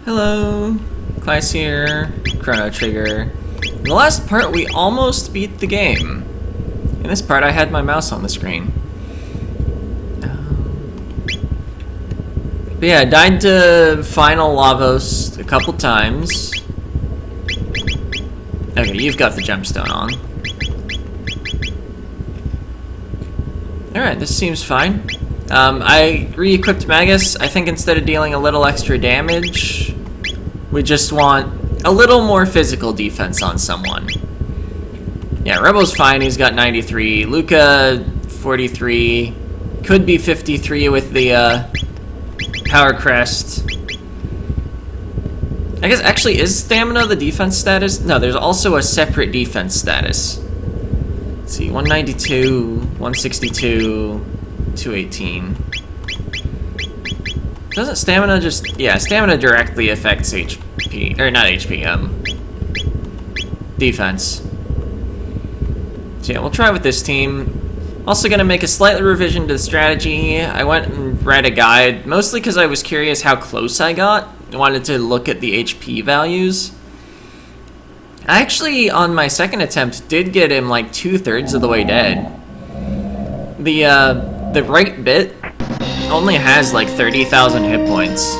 Hello, Class here, Chrono Trigger. In the last part, we almost beat the game. In this part, I had my mouse on the screen. But yeah, I died to Final Lavos a couple times. Okay, you've got the gemstone on. Alright, this seems fine. I re-equipped Magus. I think instead of dealing a little extra damage, we just want a little more physical defense on someone. Yeah, Rebel's fine, he's got 93. Luca, 43. Could be 53 with the Power Crest. I guess, actually, is stamina the defense status? No, there's also a separate defense status. Let's see, 192, 162, 218. Doesn't stamina just... Yeah, stamina directly affects HP... Or not HP, defense. So yeah, we'll try with this team. Also gonna make a slight revision to the strategy. I went and read a guide, mostly because I was curious how close I got. I wanted to look at the HP values. I actually, on my second attempt, did get him like 2/3 of the way dead. The right bit only has like 30,000 hit points.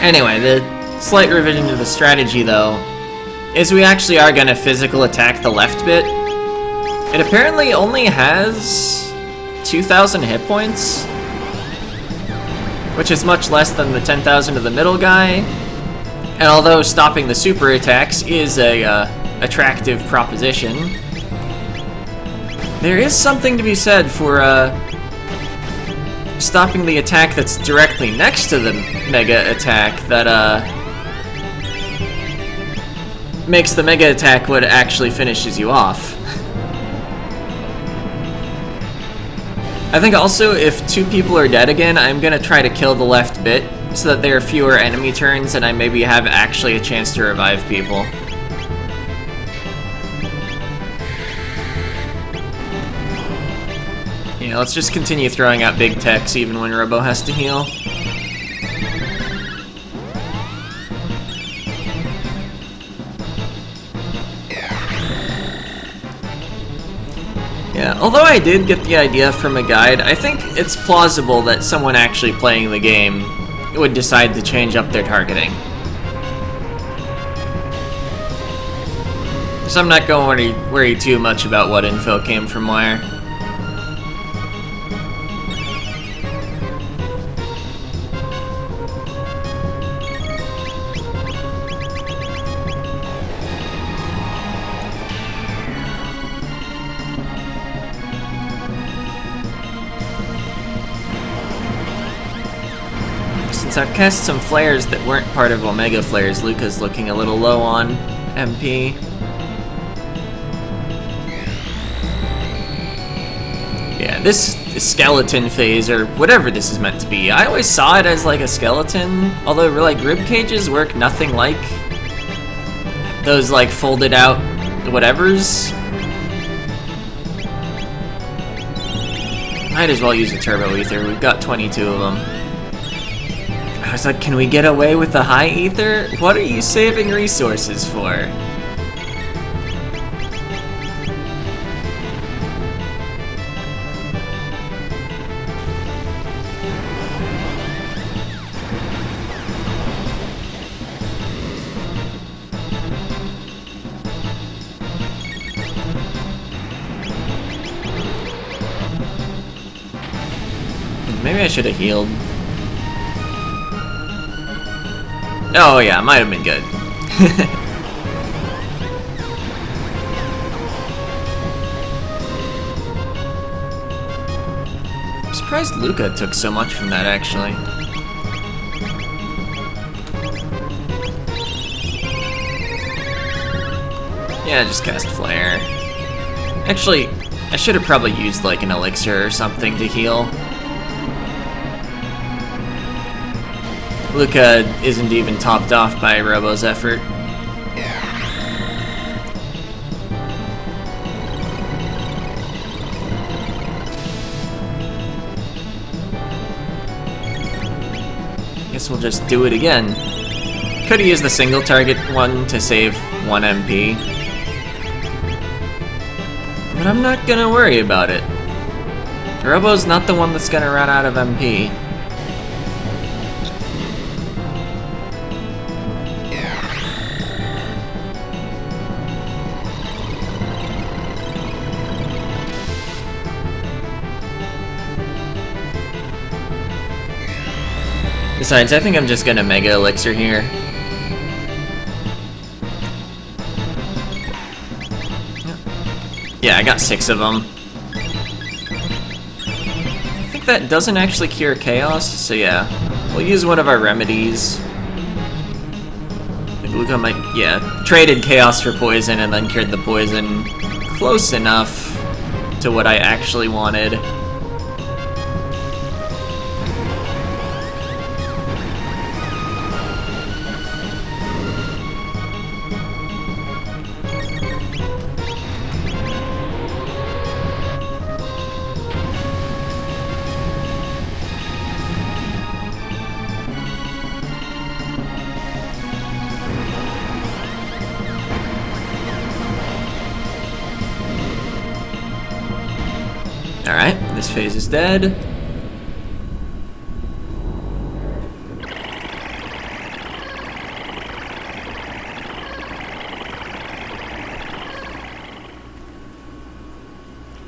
Anyway, the slight revision to the strategy, though, is we actually are going to physical attack the left bit. It apparently only has 2,000 hit points, which is much less than the 10,000 of the middle guy. And although stopping the super attacks is a attractive proposition, there is something to be said for stopping the attack that's directly next to the mega attack that makes the mega attack what actually finishes you off. I think also if 2 people are dead again, I'm gonna try to kill the left bit so that there are fewer enemy turns and I maybe have actually a chance to revive people. Yeah, let's just continue throwing out big techs even when Robo has to heal. Yeah, although I did get the idea from a guide, I think it's plausible that someone actually playing the game would decide to change up their targeting. So I'm not going to worry too much about what info came from where. Since I've cast some flares that weren't part of Omega flares, Luca's looking a little low on MP. Yeah, this skeleton phase, or whatever this is meant to be, I always saw it as like a skeleton, although like rib cages work nothing like those like folded out whatevers. Might as well use a turbo ether, we've got 22 of them. I was like, can we get away with the high ether? What are you saving resources for? Maybe I should have healed. Oh yeah, might have been good. I'm surprised Luca took so much from that, actually. Yeah, just cast Flare. Actually, I should have probably used like an elixir or something to heal. Luca isn't even topped off by Robo's effort. Guess we'll just do it again. Could've used the single target one to save 1 MP. But I'm not gonna worry about it. Robo's not the one that's gonna run out of MP. Besides, I think I'm just gonna Mega Elixir here. Yeah, I got 6 of them. I think that doesn't actually cure Chaos, so yeah. We'll use one of our remedies. I think Luca might, yeah, traded Chaos for Poison and then cured the Poison. Close enough to what I actually wanted. Alright, this phase is dead.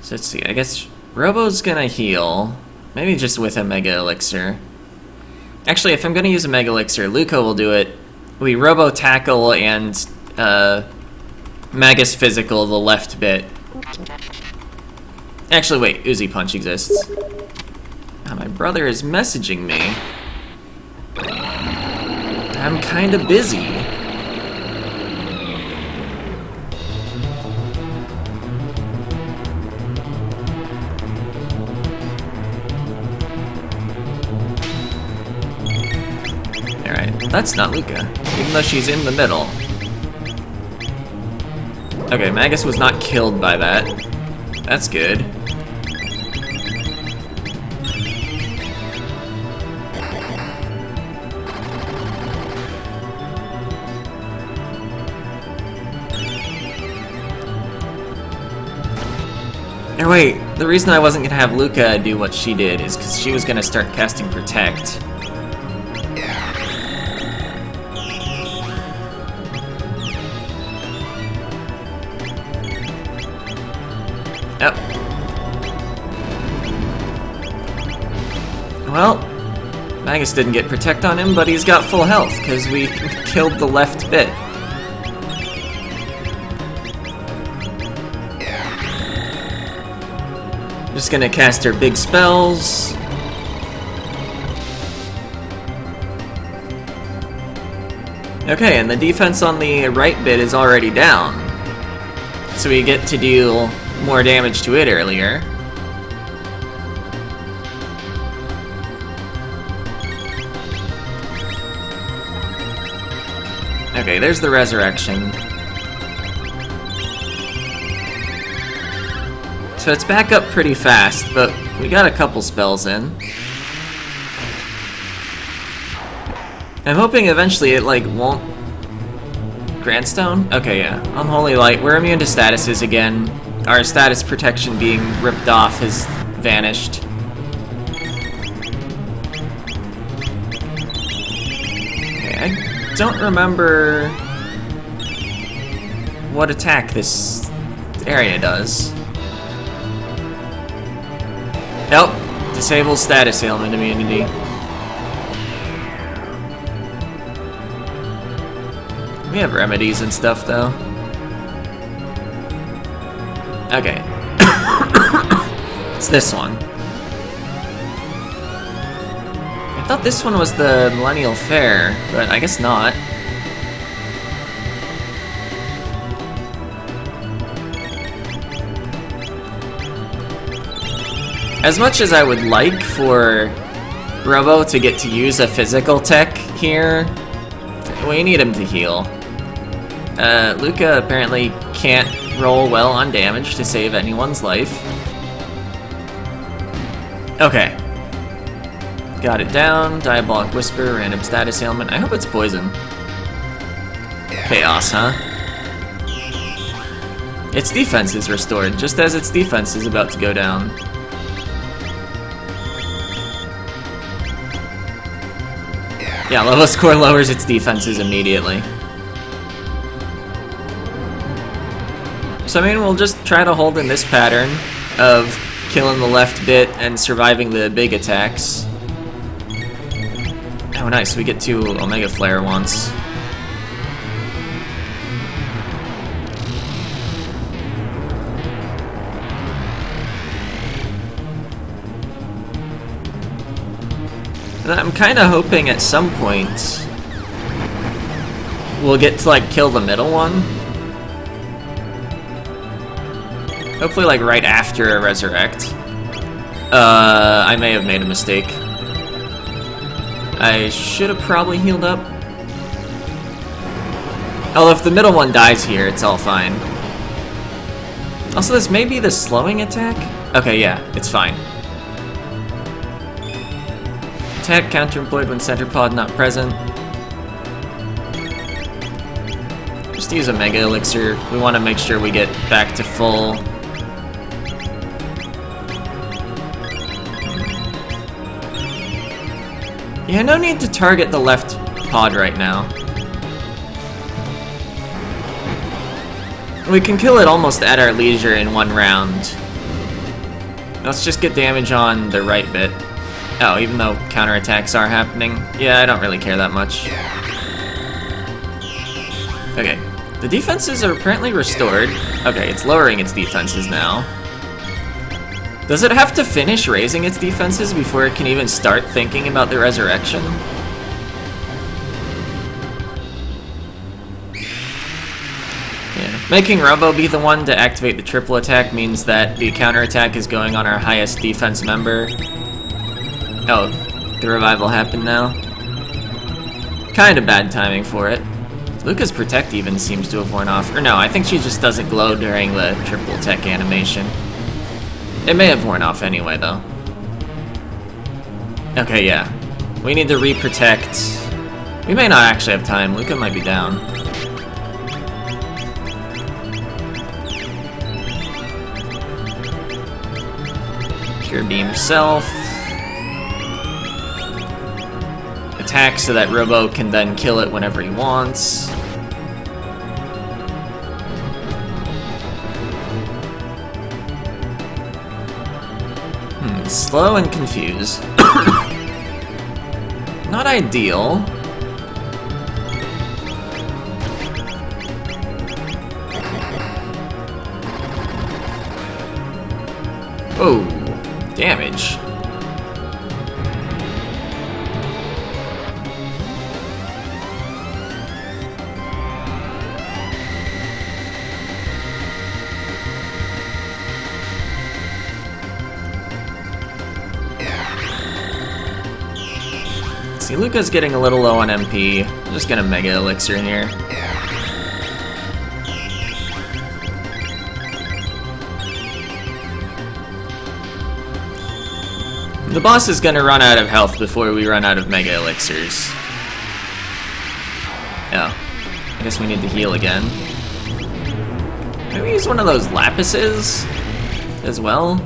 So let's see, I guess Robo's gonna heal. Maybe just with a Mega Elixir. Actually, if I'm gonna use a Mega Elixir, Luca will do it. We Robo Tackle and Magus Physical the left bit. Actually, wait, Uzi Punch exists. Oh, my brother is messaging me. I'm kinda busy. Alright, that's not Luca, even though she's in the middle. Okay, Magus was not killed by that. That's good. Or wait, the reason I wasn't gonna have Luca do what she did is because she was gonna start casting Protect. Yep. Well, Magus didn't get Protect on him, but he's got full health because we killed the left bit. Just gonna cast her big spells. Okay, and the defense on the right bit is already down. So we get to deal more damage to it earlier. Okay, there's the resurrection. So it's back up pretty fast, but we got a couple spells in. I'm hoping eventually it, like, won't... Grandstone? Okay, yeah. Unholy Light. We're immune to statuses again. Our status protection being ripped off has vanished. Okay, I don't remember what attack this area does. Nope. Disables status ailment immunity. We have remedies and stuff, though. Okay. It's this one. I thought this one was the Millennial Fair, but I guess not. As much as I would like for Robo to get to use a physical tech here, we need him to heal. Luca apparently can't roll well on damage to save anyone's life. Okay. Got it down. Diabolic Whisper, random status ailment. I hope it's poison. Chaos, huh? Its defense is restored, just as its defense is about to go down. Yeah, level score lowers its defenses immediately. So I mean, we'll just try to hold in this pattern of killing the left bit and surviving the big attacks. Oh nice, we get 2 Omega Flare once. I'm kind of hoping at some point we'll get to like kill the middle one. Hopefully like right after a resurrect. I may have made a mistake. I should have probably healed up. Although if the middle one dies here, it's all fine. Also, this may be the slowing attack? Okay, yeah, it's fine. Attack counter-employed when center pod not present. Just use a Mega Elixir. We want to make sure we get back to full. Yeah, no need to target the left pod right now. We can kill it almost at our leisure in one round. Let's just get damage on the right bit. Oh, even though counterattacks are happening? Yeah, I don't really care that much. Okay, the defenses are apparently restored. Okay, it's lowering its defenses now. Does it have to finish raising its defenses before it can even start thinking about the resurrection? Yeah. Making Robo be the one to activate the triple attack means that the counterattack is going on our highest defense member. Oh, the revival happened now. Kinda bad timing for it. Luca's Protect even seems to have worn off. Or no, I think she just doesn't glow during the triple attack animation. It may have worn off anyway, though. Okay, yeah. We need to re-protect. We may not actually have time. Luca might be down. Cure Beam Self. Attack so that Robo can then kill it whenever he wants. Slow and confuse. Not ideal. Oh, damage. See, Luca's getting a little low on MP. I'm just gonna Mega Elixir in here. The boss is gonna run out of health before we run out of Mega Elixirs. Oh, I guess we need to heal again. Can we use one of those Lapises as well?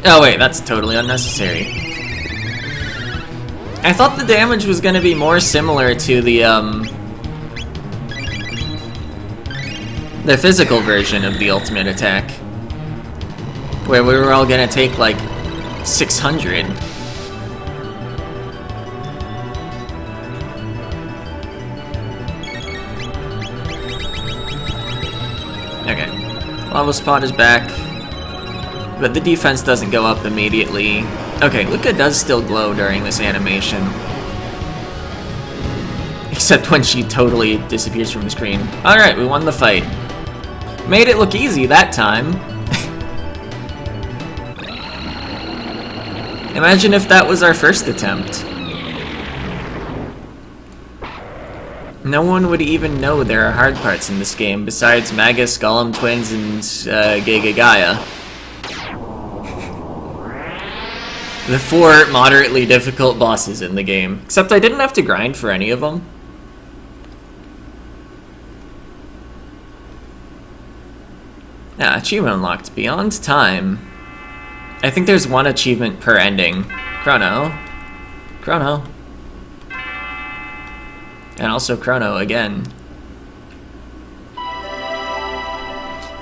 Oh wait, that's totally unnecessary. I thought the damage was gonna be more similar to the physical version of the ultimate attack, where we were all gonna take like 600. Okay, Lava Spot is back, but the defense doesn't go up immediately. Okay, Luca does still glow during this animation. Except when she totally disappears from the screen. Alright, we won the fight. Made it look easy that time. Imagine if that was our first attempt. No one would even know there are hard parts in this game besides Magus, Golem Twins, and Gaia. the 4 moderately difficult bosses in the game. Except I didn't have to grind for any of them. Achievement unlocked. Beyond Time. I think there's 1 achievement per ending. Chrono. Chrono. And also Chrono again.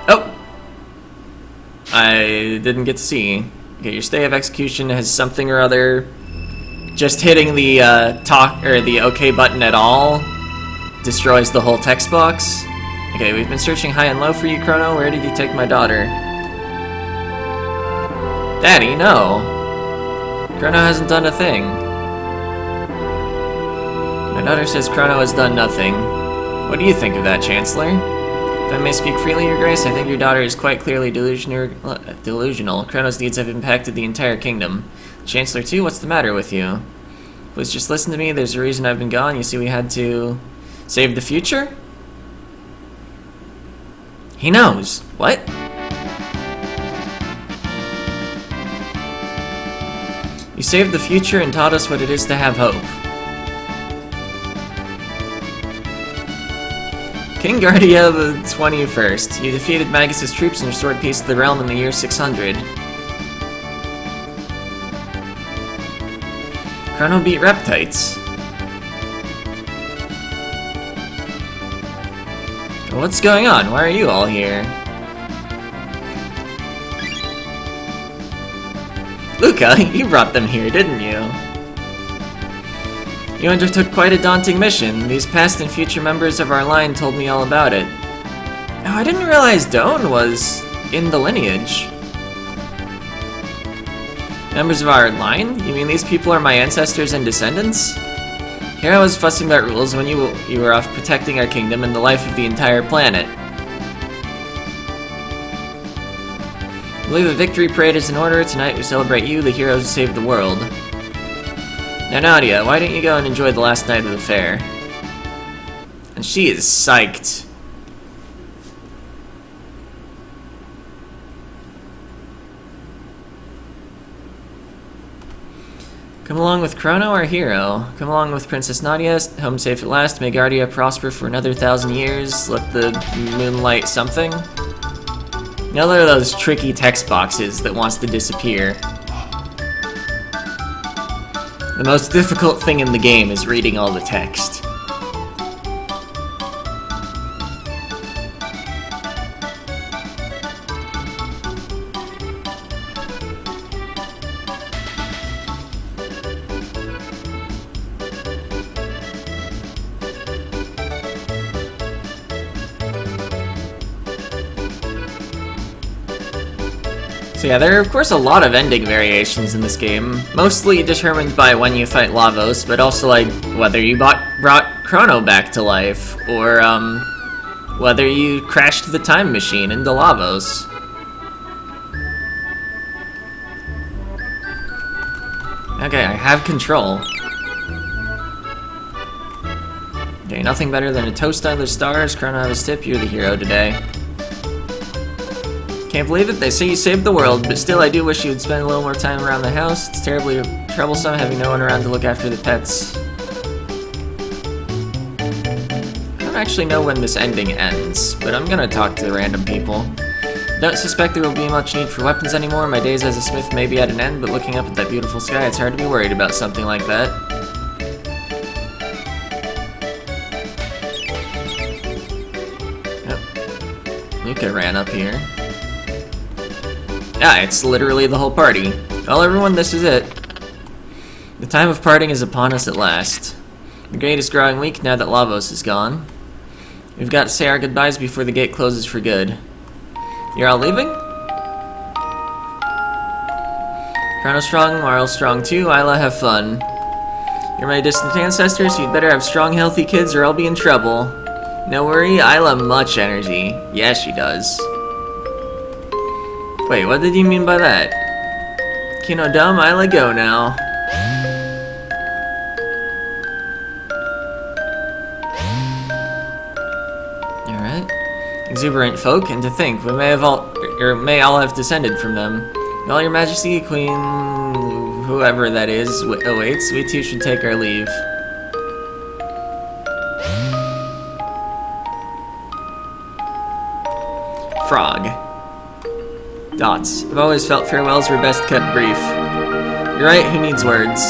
Oh! I didn't get to see. Okay, your stay of execution has something or other. Just hitting the the OK button at all destroys the whole text box. Okay, we've been searching high and low for you, Chrono. Where did you take my daughter? Daddy, no. Chrono hasn't done a thing. My daughter says Chrono has done nothing. What do you think of that, Chancellor? If I may speak freely, Your Grace, I think your daughter is quite clearly delusional. Chrono's needs have impacted the entire kingdom. Chancellor, too, what's the matter with you? Please just listen to me. There's a reason I've been gone. You see, we had to save the future? He knows. What? You saved the future and taught us what it is to have hope. King Guardia the 21st. You defeated Magus' troops and restored peace to the realm in the year 600. Chrono beat Reptites. What's going on? Why are you all here? Luca, you brought them here, didn't you? You undertook quite a daunting mission. These past and future members of our line told me all about it. Oh, I didn't realize Doan was in the lineage. Members of our line? You mean these people are my ancestors and descendants? Here I was fussing about rules when you were off protecting our kingdom and the life of the entire planet. I believe a victory parade is in order. Tonight we celebrate you, the heroes who saved the world. Now Nadia, why don't you go and enjoy the last night of the fair? And she is psyched. Come along with Chrono, our hero. Come along with Princess Nadia, home safe at last. May Guardia prosper for another 1,000 years. Let the moonlight something. Another of those tricky text boxes that wants to disappear. The most difficult thing in the game is reading all the text. So yeah, there are of course a lot of ending variations in this game, mostly determined by when you fight Lavos, but also like whether you brought Chrono back to life, or whether you crashed the time machine into Lavos. Okay, I have control. Okay, nothing better than a toast under the stars. Chrono have a tip, you're the hero today. Can't believe it, they say you saved the world, but still I do wish you would spend a little more time around the house. It's terribly troublesome having no one around to look after the pets. I don't actually know when this ending ends, but I'm gonna talk to random people. Don't suspect there will be much need for weapons anymore. My days as a smith may be at an end, but looking up at that beautiful sky, it's hard to be worried about something like that. Yep. Luca ran up here. Yeah, it's literally the whole party. Well, everyone, this is it. The time of parting is upon us at last. The gate is growing weak now that Lavos is gone. We've got to say our goodbyes before the gate closes for good. You're all leaving? Chrono's strong, Marl's strong too. Isla, have fun. You're my distant ancestors, so you'd better have strong, healthy kids or I'll be in trouble. No worry, Isla much energy. Yeah, she does. Wait, what did you mean by that? Kino dumb, Isla go now. Alright. Exuberant folk, and to think, we may all have descended from them. Well, your majesty, Queen whoever that is awaits, we too should take our leave. Frog. Dots. I've always felt farewells were best kept brief. You're right, who needs words?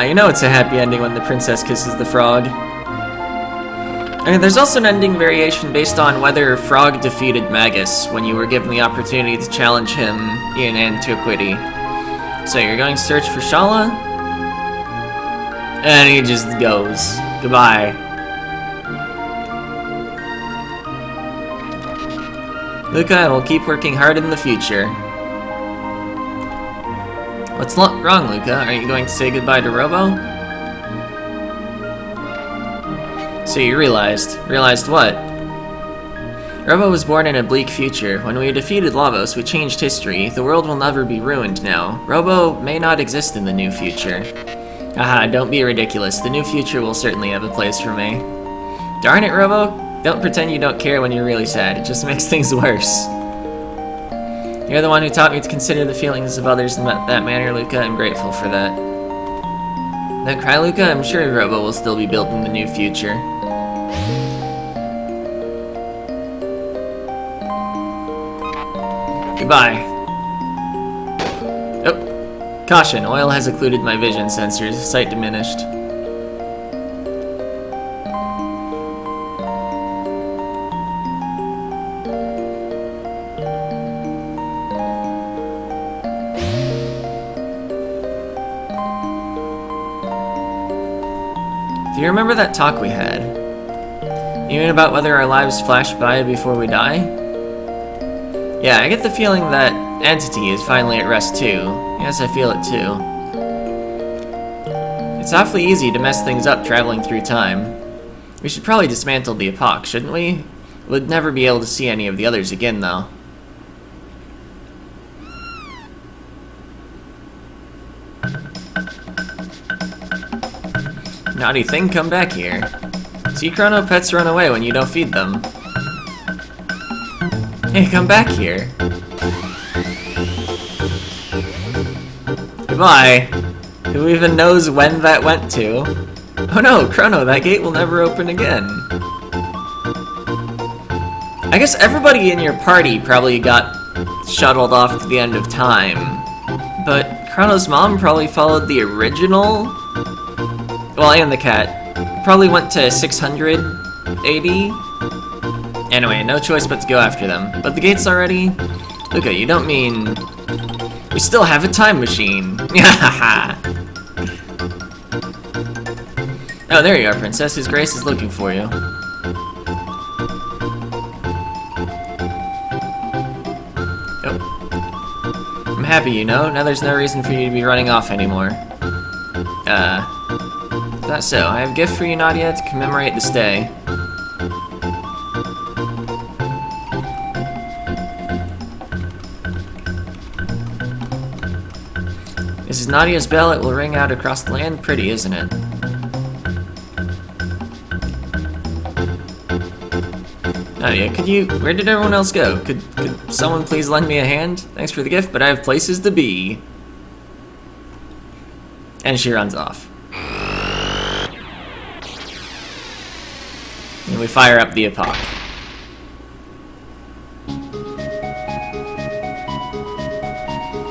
You know it's a happy ending when the princess kisses the frog. I mean, there's also an ending variation based on whether Frog defeated Magus when you were given the opportunity to challenge him in antiquity. So you're going to search for Shala? And he just goes. Goodbye. Luca, I will keep working hard in the future. What's wrong, Luca? Are you going to say goodbye to Robo? So you realized what? Robo was born in a bleak future. When we defeated Lavos, we changed history. The world will never be ruined now. Robo may not exist in the new future. Aha, don't be ridiculous. The new future will certainly have a place for me. Darn it, Robo! Don't pretend you don't care when you're really sad. It just makes things worse. You're the one who taught me to consider the feelings of others in that manner, Luca. I'm grateful for that. Don't cry, Luca. I'm sure Robo will still be built in the new future. Goodbye. Oh. Caution, oil has occluded my vision sensors. Sight diminished. Do you remember that talk we had? You mean about whether our lives flash by before we die? Yeah, I get the feeling that Entity is finally at rest too. Yes, I feel it too. It's awfully easy to mess things up traveling through time. We should probably dismantle the Epoch, shouldn't we? We'd never be able to see any of the others again, though. Naughty thing, come back here. See, Chrono, pets run away when you don't feed them. Hey, come back here. Goodbye. Who even knows when that went to? Oh no, Chrono, that gate will never open again. I guess everybody in your party probably got shuttled off to the end of time. But Chrono's mom probably followed the original? Well, and the cat. Probably went to 680. Anyway, no choice but to go after them. But the gate's already... Luca, you don't mean... We still have a time machine. Oh, there you are, Princess. His Grace is looking for you. Oh. I'm happy, you know. Now there's no reason for you to be running off anymore. That's so. I have a gift for you, Nadia, to commemorate this day. This is Nadia's bell. It will ring out across the land. Pretty, isn't it? Nadia, could you... Where did everyone else go? Could someone please lend me a hand? Thanks for the gift, but I have places to be. And she runs off. And we fire up the Epoch.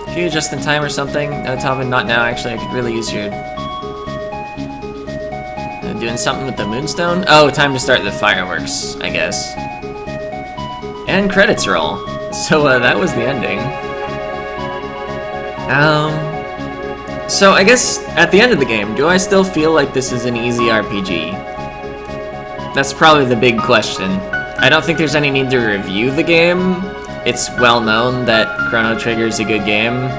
Are you just in time or something? No, Tobin, not now. Actually, I could really use your... doing something with the Moonstone? Oh, time to start the fireworks, I guess. And credits roll. So, that was the ending. So I guess, at the end of the game, do I still feel like this is an easy RPG? That's probably the big question. I don't think there's any need to review the game. It's well known that Chrono Trigger's a good game.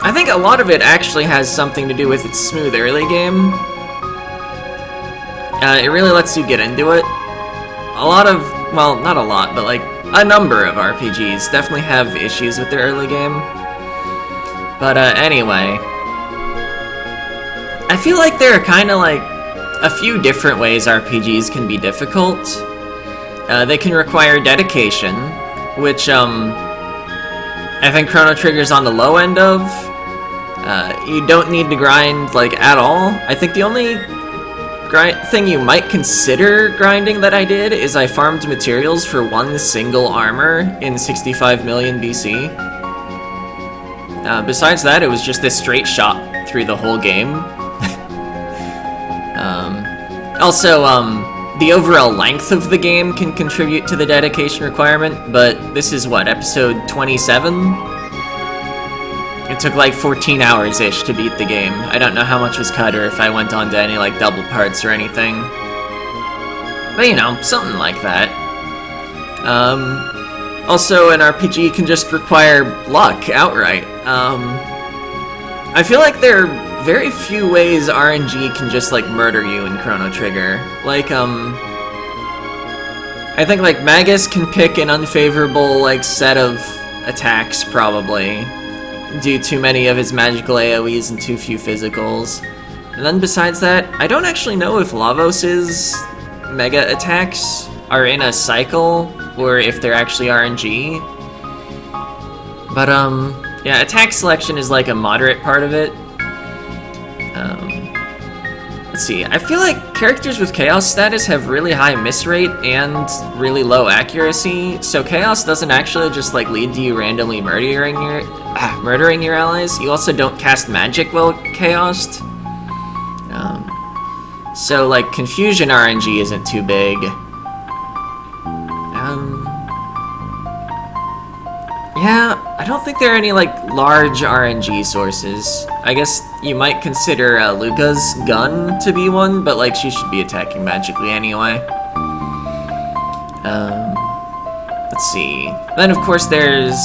I think a lot of it actually has something to do with its smooth early game. It really lets you get into it. A lot of, well, not a lot, but like a number of RPGs definitely have issues with their early game. But anyway, I feel like there are kind of like a few different ways RPGs can be difficult. They can require dedication, which I think Chrono Trigger's on the low end of. You don't need to grind, like, at all. I think the only thing you might consider grinding that I did is I farmed materials for one single armor in 65 million BC. Besides that, it was just this straight shot through the whole game. Also, the overall length of the game can contribute to the dedication requirement, but this is what, episode 27? It took like 14 hours-ish to beat the game. I don't know how much was cut or if I went on to any like double parts or anything. But you know, something like that. Also, an RPG can just require luck outright. I feel like there are very few ways RNG can just like murder you in Chrono Trigger. Like, I think like Magus can pick an unfavorable like set of attacks probably, due to many of his magical AoEs and too few physicals. And then besides that, I don't actually know if Lavos' mega attacks are in a cycle, or if they're actually RNG. But, yeah, attack selection is like a moderate part of it. Let's see, I feel like characters with Chaos status have really high miss rate and really low accuracy, so Chaos doesn't actually just like lead to you randomly murdering your allies. You also don't cast magic while Chaosed. So like Confusion RNG isn't too big. Yeah, I don't think there are any like large RNG sources. I guess you might consider Luca's gun to be one, but like she should be attacking magically anyway. Let's see. Then of course there's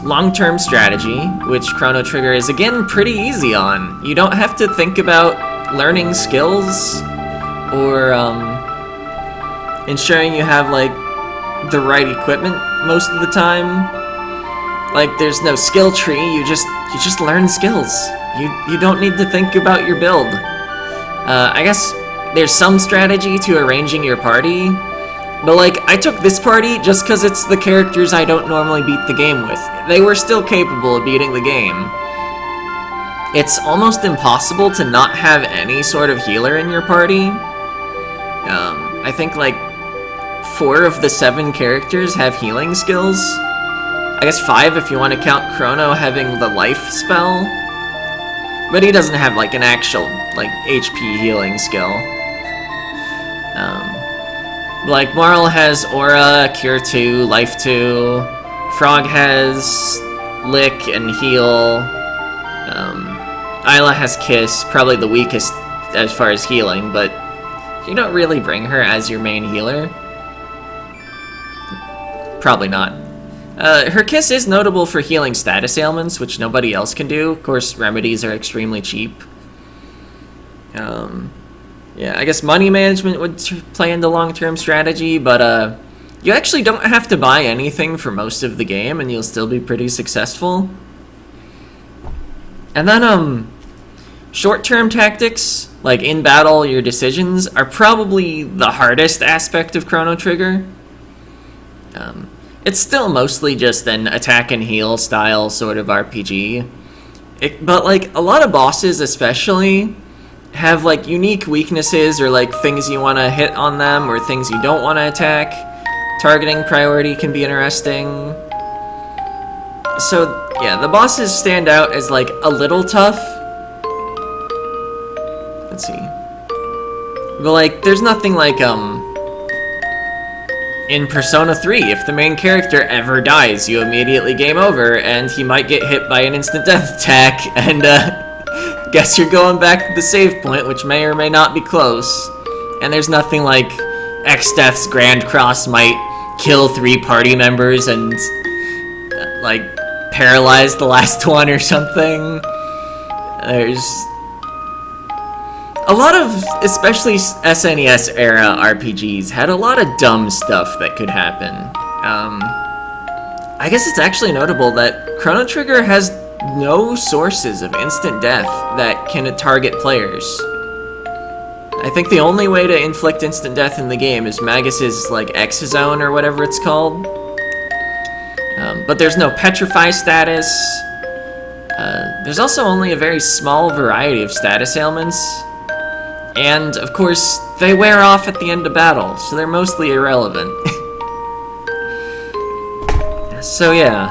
long-term strategy, which Chrono Trigger is again pretty easy on. You don't have to think about learning skills or ensuring you have like the right equipment most of the time. Like, there's no skill tree, you just learn skills. You don't need to think about your build. I guess there's some strategy to arranging your party, but like, I took this party just because it's the characters I don't normally beat the game with. They were still capable of beating the game. It's almost impossible to not have any sort of healer in your party. I think like 4 of the 7 characters have healing skills. I guess 5 if you want to count Chrono having the life spell. But he doesn't have like an actual like HP healing skill. Like Marl has Aura, Cure 2, Life 2. Frog has Lick and Heal. Isla has Kiss, probably the weakest as far as healing, but you don't really bring her as your main healer. Probably not. Her Kiss is notable for healing status ailments, which nobody else can do. Of course, remedies are extremely cheap. Yeah, I guess money management would play into long-term strategy, but you actually don't have to buy anything for most of the game, and you'll still be pretty successful. And then, short-term tactics, like in battle, your decisions, are probably the hardest aspect of Chrono Trigger. It's still mostly just an attack and heal style sort of RPG. But like a lot of bosses especially have like unique weaknesses or like things you want to hit on them or things you don't want to attack. Targeting priority can be interesting. So yeah, the bosses stand out as like a little tough. Let's see. But like there's nothing like in Persona 3, if the main character ever dies, you immediately game over, and he might get hit by an instant death attack, and guess you're going back to the save point, which may or may not be close. And there's nothing like X-Death's Grand Cross might kill 3 party members and like paralyze the last one or something. There's a lot of, especially SNES-era RPGs, had a lot of dumb stuff that could happen. I guess it's actually notable that Chrono Trigger has no sources of instant death that can target players. I think the only way to inflict instant death in the game is Magus's, like, X-Zone or whatever it's called. But there's no petrify status. There's also only a very small variety of status ailments. And, of course, they wear off at the end of battle, so they're mostly irrelevant. So yeah.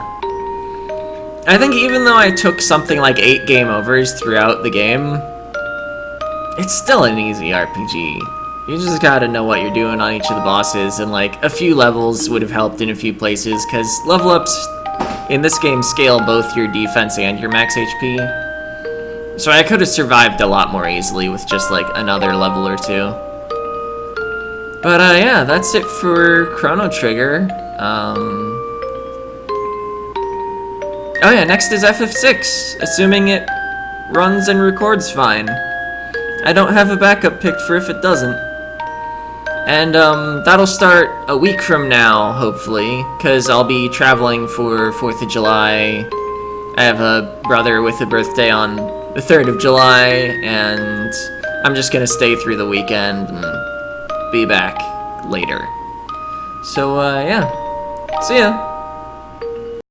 I think even though I took something like 8 game overs throughout the game, it's still an easy RPG. You just gotta know what you're doing on each of the bosses, and like, a few levels would have helped in a few places, because level ups in this game scale both your defense and your max HP. So I could have survived a lot more easily with just like another level or two. But yeah, that's it for Chrono Trigger. Oh yeah, next is FF6, assuming it runs and records fine. I don't have a backup picked for if it doesn't. And that'll start a week from now, hopefully, because I'll be traveling for 4th of July. I have a brother with a birthday on the 3rd of July, and I'm just gonna stay through the weekend and be back later. So, yeah. See ya!